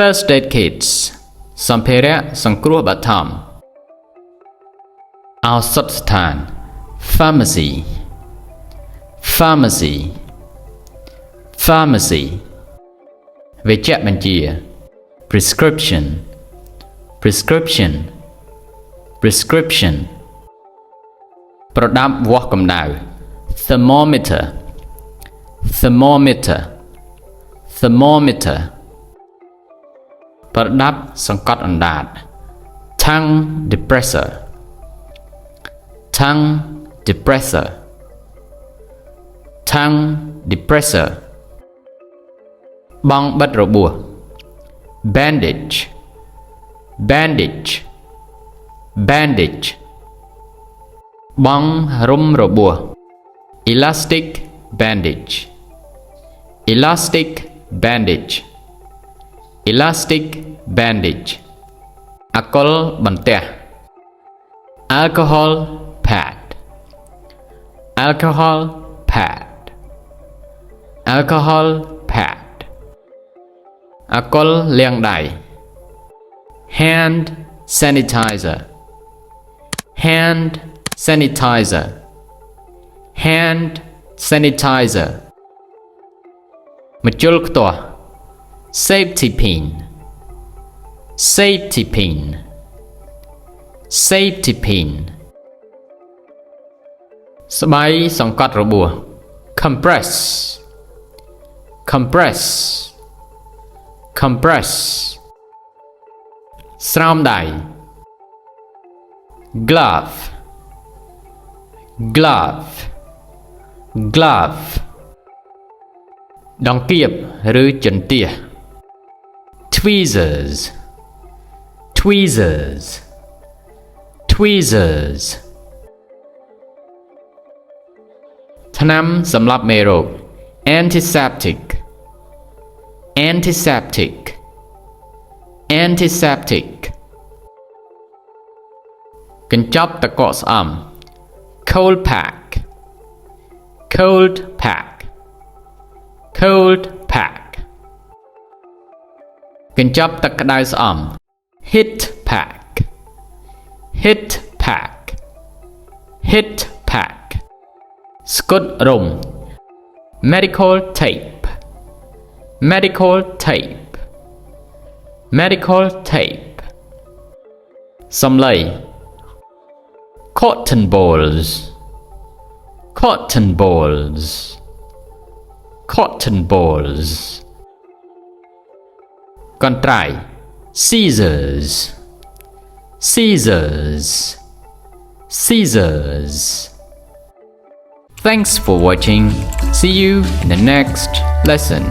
First aid kits សម្ភារៈសង្គ្រោះបឋម ឱសថស្ថាន Pharmacy Pharmacy Pharmacy វេជ្ជបញ្ជា Prescription Prescription Prescription ប្រដាប់វាស់កម្ដៅ Thermometer Thermometer Thermometer ប្រដាប់សង្កត់អណ្ដាត Tongue depressor Tongue depressor Tongue depressor បង់បិទរបួស Bandage Bandage Bandage បង់រុំរបួស Elastic bandage Elastic bandage Elastic bandage អាកុលបន្ទះ Alcohol pad Alcohol pad Alcohol pad អាកុលលាងដៃ Hand sanitizer Hand sanitizer Hand sanitizer ម្ជុលខ្ទាស់ Safety pin Safety pin Safety pin ស្បៃសង្កត់របួស Compress Compress Compress ស្រោមដៃ Glove Glove Glove ដង្កៀបឬចន្ទះ Tweezers Tweezers Tweezers ថ្នាំសម្លាប់មេរោគ Antiseptic Antiseptic Antiseptic កញ្ចប់ទឹកកកស្អំ Cold pack Cold pack Cold pack កញ្ចប់ទឹកក្តៅស្អំ Hit pack Hit pack Hit pack ស្កុតរុំ Medical tape Medical tape Medical tape សំឡី Cotton balls Cotton balls Cotton balls កន្ត្រៃ Scissors Scissors Scissors Thanks for watching. See you in the next lesson.